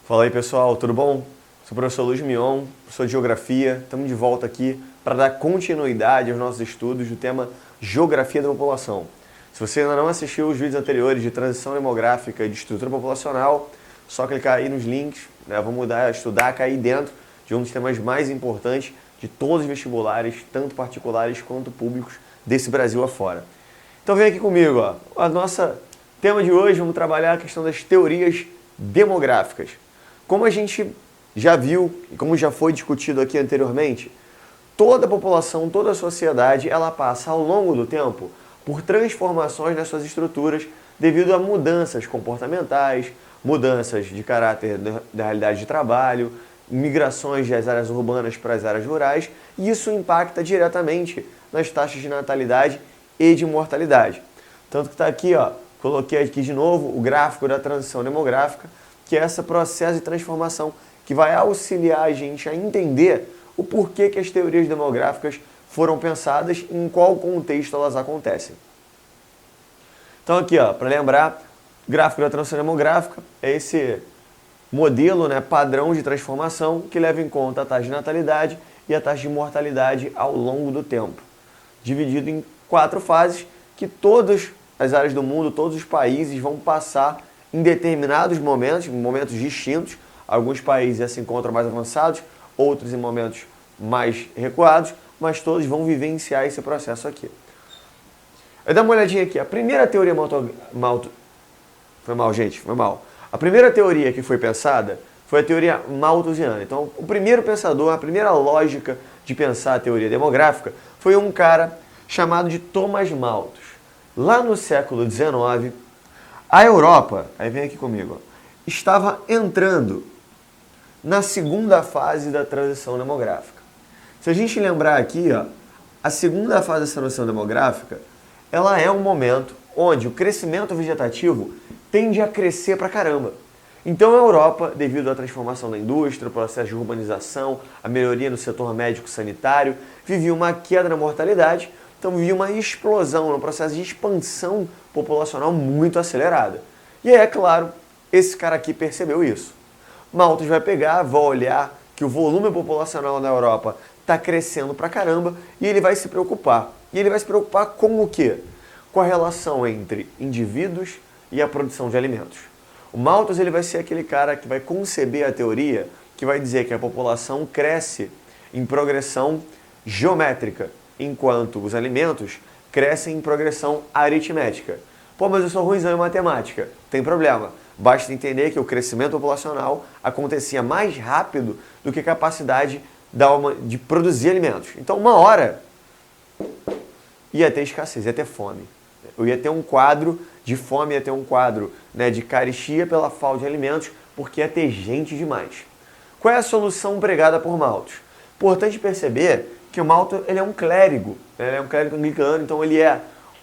Fala aí pessoal, tudo bom? Sou o professor Luiz Mion, professor de Geografia. Estamos de volta aqui para dar continuidade aos nossos estudos do tema Geografia da População. Se você ainda não assistiu os vídeos anteriores de transição demográfica e de estrutura populacional, só clicar aí nos links, né? Vamos estudar, cair dentro de um dos temas mais importantes de todos os vestibulares, tanto particulares quanto públicos, desse Brasil afora. Então vem aqui comigo, ó. O nosso tema de hoje, vamos trabalhar a questão das teorias demográficas. Como a gente já viu e como já foi discutido aqui anteriormente, toda a população, toda a sociedade, ela passa ao longo do tempo por transformações nas suas estruturas devido a mudanças comportamentais, mudanças de caráter da realidade de trabalho, migrações das áreas urbanas para as áreas rurais, e isso impacta diretamente nas taxas de natalidade e de mortalidade. Tanto que está aqui, ó, coloquei aqui de novo o gráfico da transição demográfica, que é esse processo de transformação que vai auxiliar a gente a entender o porquê que as teorias demográficas foram pensadas e em qual contexto elas acontecem. Então aqui, ó, para lembrar, o gráfico da transição demográfica é esse modelo, né, padrão de transformação que leva em conta a taxa de natalidade e a taxa de mortalidade ao longo do tempo, dividido em 4 fases que todas as áreas do mundo, todos os países vão passar em determinados momentos, em momentos distintos. Alguns países se encontram mais avançados, outros em momentos mais recuados, mas todos vão vivenciar esse processo aqui. Eu dou uma olhadinha aqui. A primeira teoria A primeira teoria que foi pensada foi a teoria malthusiana. Então, o primeiro pensador, a primeira lógica de pensar a teoria demográfica foi um cara chamado de Thomas Malthus. Lá no século XIX, a Europa, aí vem aqui comigo, ó, estava entrando na segunda fase da transição demográfica. Se a gente lembrar aqui, ó, a segunda fase da transição demográfica, ela é um momento onde o crescimento vegetativo tende a crescer pra caramba. Então a Europa, devido à transformação da indústria, o processo de urbanização, a melhoria no setor médico-sanitário, vivia uma queda na mortalidade, então vivia uma explosão, um processo de expansão populacional muito acelerada. E aí, é claro, esse cara aqui percebeu isso. Malthus vai pegar, vai olhar que o volume populacional na Europa está crescendo pra caramba e ele vai se preocupar. E ele vai se preocupar com o quê? Com a relação entre indivíduos e a produção de alimentos. O Malthus ele vai ser aquele cara que vai conceber a teoria que vai dizer que a população cresce em progressão geométrica, enquanto os alimentos crescem em progressão aritmética. Pô, mas eu sou ruimzão em matemática. Tem problema. Basta entender que o crescimento populacional acontecia mais rápido do que a capacidade de produzir alimentos. Então, uma hora, ia ter escassez, ia ter fome. Eu ia ter um quadro de fome, ia ter um quadro, né, de carestia pela falta de alimentos, porque ia ter gente demais. Qual é a solução pregada por Malthus? Importante perceber que o Malthus ele é um clérigo, né? Ele é um clérigo anglicano, então ele é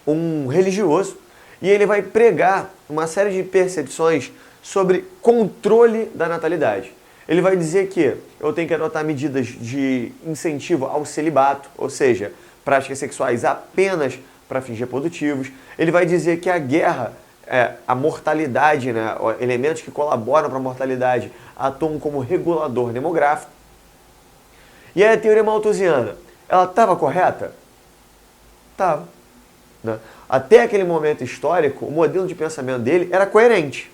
um religioso, e ele vai pregar uma série de percepções sobre controle da natalidade. Ele vai dizer que eu tenho que adotar medidas de incentivo ao celibato, ou seja, práticas sexuais apenas para fins reprodutivos. Ele vai dizer que a guerra, a mortalidade, né, elementos que colaboram para a mortalidade atuam como regulador demográfico. E aí a teoria malthusiana, ela estava correta? Estava. Né? Até aquele momento histórico, o modelo de pensamento dele era coerente.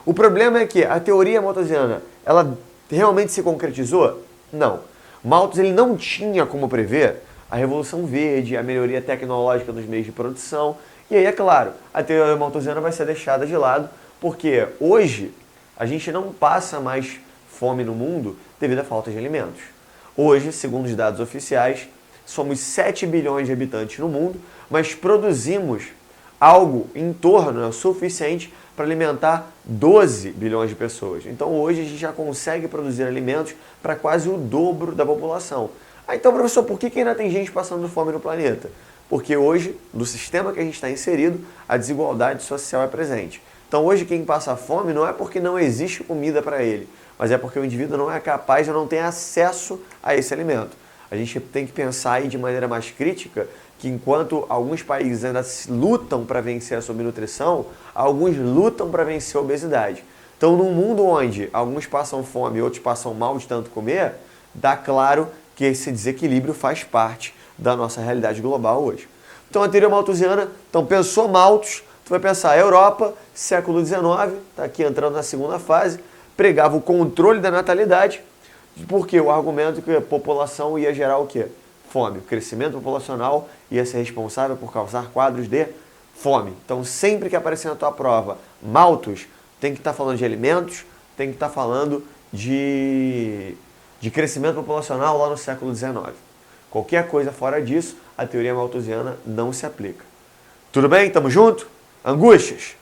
O problema é que a teoria malthusiana, ela realmente se concretizou? Não. Malthus ele não tinha como prever a Revolução Verde, a melhoria tecnológica dos meios de produção. E aí, é claro, a teoria malthusiana vai ser deixada de lado, porque hoje a gente não passa mais fome no mundo devido à falta de alimentos. Hoje, segundo os dados oficiais, somos 7 bilhões de habitantes no mundo, mas produzimos algo em torno, suficiente para alimentar 12 bilhões de pessoas. Então hoje a gente já consegue produzir alimentos para quase o dobro da população. Então, professor, por que ainda tem gente passando fome no planeta? Porque hoje, no sistema que a gente está inserido, a desigualdade social é presente. Então hoje quem passa fome não é porque não existe comida para ele, mas é porque o indivíduo não é capaz ou não tem acesso a esse alimento. A gente tem que pensar aí de maneira mais crítica que enquanto alguns países ainda lutam para vencer a subnutrição, alguns lutam para vencer a obesidade. Então, num mundo onde alguns passam fome e outros passam mal de tanto comer, dá claro que esse desequilíbrio faz parte da nossa realidade global hoje. Então, a teoria malthusiana, então pensou Malthus, tu vai pensar Europa, século XIX, está aqui entrando na segunda fase, pregava o controle da natalidade, porque o argumento que a população ia gerar o quê? Fome. O crescimento populacional ia ser responsável por causar quadros de fome. Então, sempre que aparecer na tua prova Malthus, tem que estar falando de alimentos, tem que estar falando de crescimento populacional lá no século XIX. Qualquer coisa fora disso, a teoria malthusiana não se aplica. Tudo bem? Tamo junto? Angústias?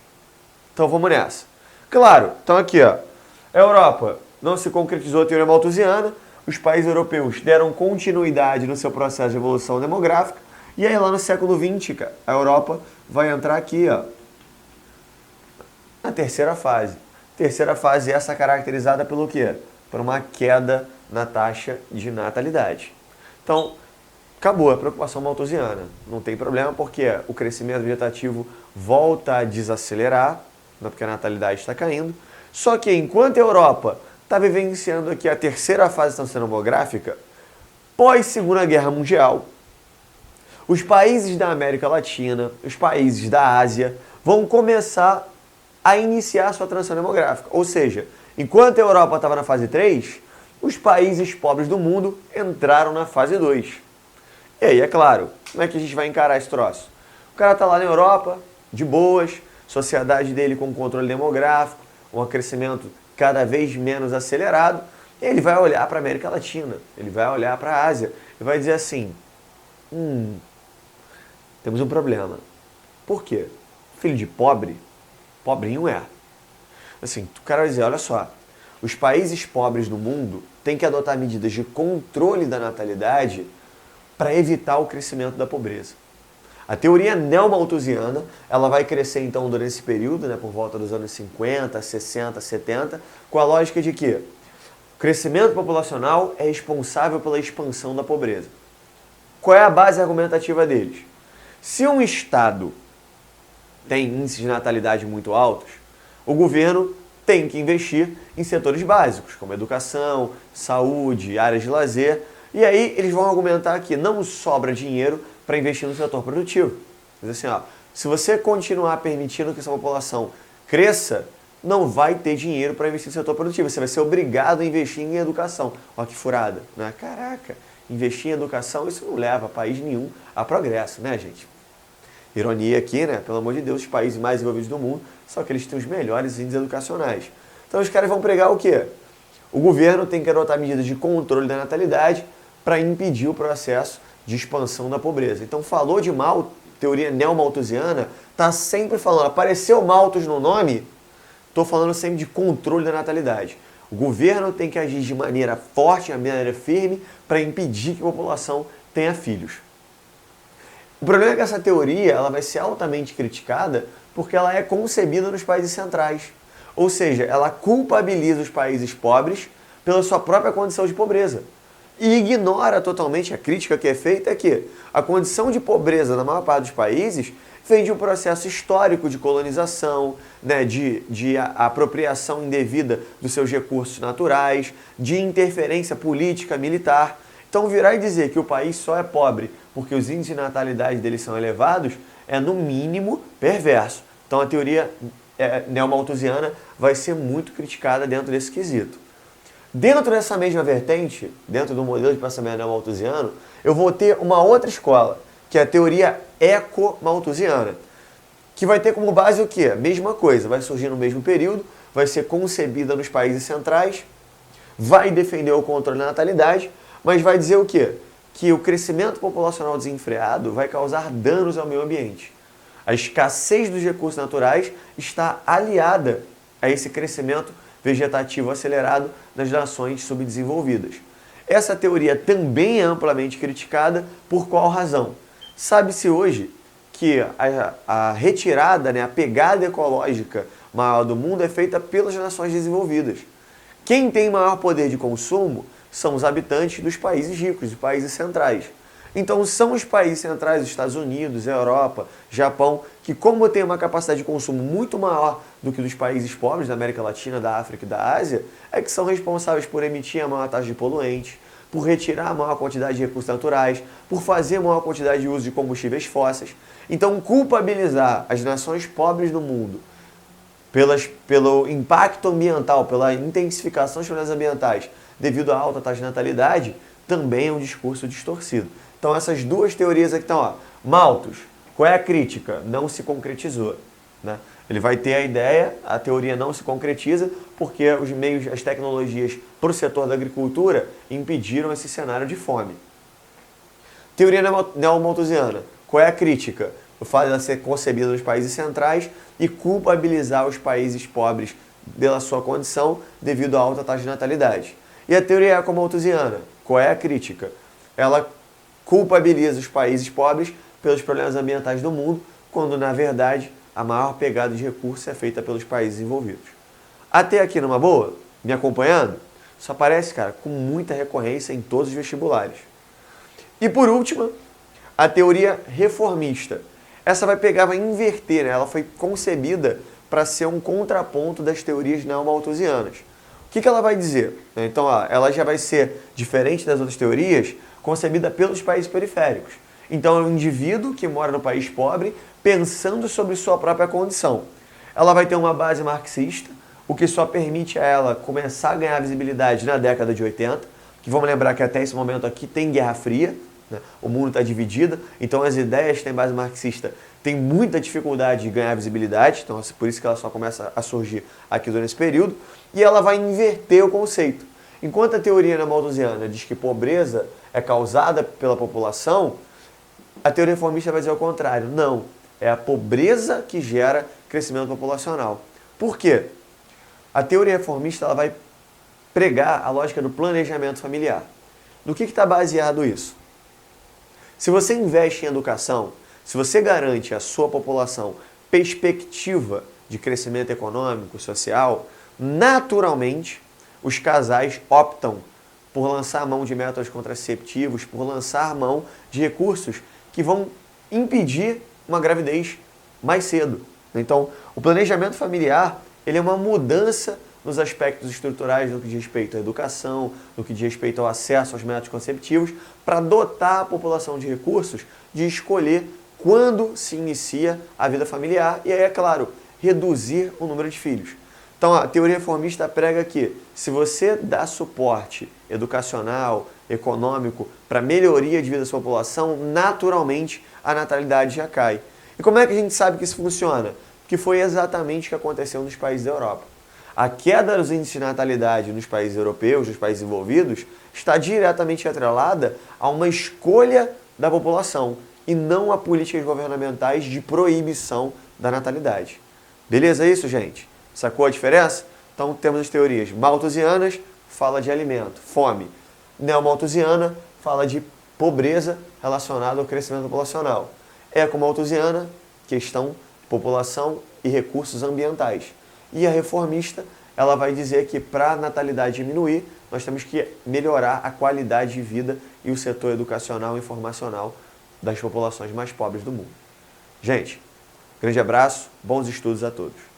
Então vamos nessa. Claro, então aqui, ó, a Europa não se concretizou a teoria malthusiana, os países europeus deram continuidade no seu processo de evolução demográfica, e aí lá no século XX, cara, a Europa vai entrar aqui, ó, na terceira fase. Terceira fase essa caracterizada pelo quê? Por uma queda na taxa de natalidade. Então, acabou a preocupação malthusiana. Não tem problema porque o crescimento vegetativo volta a desacelerar, porque a natalidade está caindo. Só que enquanto a Europa está vivenciando aqui a terceira fase da expansão demográfica, pós Segunda Guerra Mundial, os países da América Latina, os países da Ásia, vão começar a iniciar a sua transição demográfica. Ou seja, enquanto a Europa estava na fase 3, os países pobres do mundo entraram na fase 2. E aí, é claro, como é que a gente vai encarar esse troço? O cara está lá na Europa, de boas, sociedade dele com controle demográfico, um crescimento cada vez menos acelerado, e ele vai olhar para a América Latina, ele vai olhar para a Ásia e vai dizer assim, temos um problema. Por quê? Filho de pobre, pobrinho é. Assim, o cara vai dizer, olha só, os países pobres do mundo têm que adotar medidas de controle da natalidade para evitar o crescimento da pobreza. A teoria neomalthusiana, ela vai crescer então durante esse período, né, por volta dos anos 50, 60, 70, com a lógica de que o crescimento populacional é responsável pela expansão da pobreza. Qual é a base argumentativa deles? Se um Estado tem índices de natalidade muito altos, o governo tem que investir em setores básicos, como educação, saúde, áreas de lazer, e aí eles vão argumentar que não sobra dinheiro para investir no setor produtivo. Diz assim, ó, se você continuar permitindo que essa população cresça, não vai ter dinheiro para investir no setor produtivo. Você vai ser obrigado a investir em educação. Olha que furada, né? Caraca, investir em educação, isso não leva país nenhum a progresso, né, gente? Ironia aqui, né? Pelo amor de Deus, os países mais desenvolvidos do mundo são aqueles que têm os melhores índices educacionais. Então os caras vão pregar o quê? O governo tem que adotar medidas de controle da natalidade para impedir o processo de expansão da pobreza. Então falou de teoria neomalthusiana, está sempre falando, apareceu Malthus no nome, estou falando sempre de controle da natalidade. O governo tem que agir de maneira forte, de maneira firme, para impedir que a população tenha filhos. O problema é que essa teoria ela vai ser altamente criticada porque ela é concebida nos países centrais. Ou seja, ela culpabiliza os países pobres pela sua própria condição de pobreza. E ignora totalmente a crítica que é feita é que a condição de pobreza na maior parte dos países vem de um processo histórico de colonização, né, de apropriação indevida dos seus recursos naturais, de interferência política, militar. Então virar e dizer que o país só é pobre porque os índices de natalidade deles são elevados é no mínimo perverso. Então a teoria neomalthusiana vai ser muito criticada dentro desse quesito. Dentro dessa mesma vertente, dentro do modelo de pensamento neomalthusiano, eu vou ter uma outra escola, que é a teoria ecomalthusiana, que vai ter como base o quê? Mesma coisa, vai surgir no mesmo período, vai ser concebida nos países centrais, vai defender o controle da natalidade, mas vai dizer o quê? Que o crescimento populacional desenfreado vai causar danos ao meio ambiente. A escassez dos recursos naturais está aliada a esse crescimento vegetativo acelerado nas nações subdesenvolvidas. Essa teoria também é amplamente criticada, por qual razão? Sabe-se hoje que a retirada, né, a pegada ecológica maior do mundo é feita pelas nações desenvolvidas. Quem tem maior poder de consumo são os habitantes dos países ricos, dos países centrais. Então são os países centrais, os Estados Unidos, a Europa, Japão, que como tem uma capacidade de consumo muito maior do que dos países pobres da América Latina, da África e da Ásia, é que são responsáveis por emitir a maior taxa de poluentes, por retirar a maior quantidade de recursos naturais, por fazer a maior quantidade de uso de combustíveis fósseis. Então culpabilizar as nações pobres do mundo pelo impacto ambiental, pela intensificação dos problemas ambientais devido à alta taxa de natalidade, também é um discurso distorcido. Então essas duas teorias aqui estão, ó. Malthus, qual é a crítica? Não se concretizou. Né? Ele vai ter a ideia, a teoria não se concretiza, porque os meios, as tecnologias para o setor da agricultura impediram esse cenário de fome. Teoria neomalthusiana, qual é a crítica? O fato de ela ser concebida nos países centrais e culpabilizar os países pobres pela sua condição devido à alta taxa de natalidade. E a teoria ecomalthusiana, qual é a crítica? Ela culpabiliza os países pobres pelos problemas ambientais do mundo, quando na verdade a maior pegada de recursos é feita pelos países envolvidos. Até aqui numa boa? Me acompanhando? Isso aparece, cara, com muita recorrência em todos os vestibulares. E por último, a teoria reformista. Essa vai pegar, vai inverter, né? Ela foi concebida para ser um contraponto das teorias neomalthusianas. O que ela vai dizer? Então, ela já vai ser, diferente das outras teorias, concebida pelos países periféricos. Então, é um indivíduo que mora no país pobre pensando sobre sua própria condição. Ela vai ter uma base marxista, o que só permite a ela começar a ganhar visibilidade na década de 80, que vamos lembrar que até esse momento aqui tem Guerra Fria, né? O mundo está dividido, então as ideias que têm base marxista têm muita dificuldade de ganhar visibilidade, então é por isso que ela só começa a surgir aqui durante esse período, e ela vai inverter o conceito. Enquanto a teoria neomalthusiana diz que pobreza é causada pela população, a teoria reformista vai dizer o contrário. Não, é a pobreza que gera crescimento populacional. Por quê? A teoria reformista ela vai pregar a lógica do planejamento familiar. No que está baseado isso? Se você investe em educação, se você garante à sua população perspectiva de crescimento econômico, social, naturalmente os casais optam por lançar mão de métodos contraceptivos, por lançar mão de recursos que vão impedir uma gravidez mais cedo. Então, o planejamento familiar ele é uma mudança nos aspectos estruturais no que diz respeito à educação, no que diz respeito ao acesso aos métodos contraceptivos, para dotar a população de recursos de escolher quando se inicia a vida familiar e aí, é claro, reduzir o número de filhos. Então, a teoria reformista prega que se você dá suporte educacional, econômico, para melhoria de vida da sua população, naturalmente a natalidade já cai. E como é que a gente sabe que isso funciona? Porque foi exatamente o que aconteceu nos países da Europa. A queda dos índices de natalidade nos países europeus, nos países envolvidos, está diretamente atrelada a uma escolha da população e não a políticas governamentais de proibição da natalidade. Beleza isso, gente? Sacou a diferença? Então temos as teorias malthusianas, fala de alimento, fome. Neomalthusiana fala de pobreza relacionada ao crescimento populacional. Ecomalthusiana, questão população e recursos ambientais. E a reformista, ela vai dizer que para a natalidade diminuir, nós temos que melhorar a qualidade de vida e o setor educacional e informacional das populações mais pobres do mundo. Gente, grande abraço, bons estudos a todos.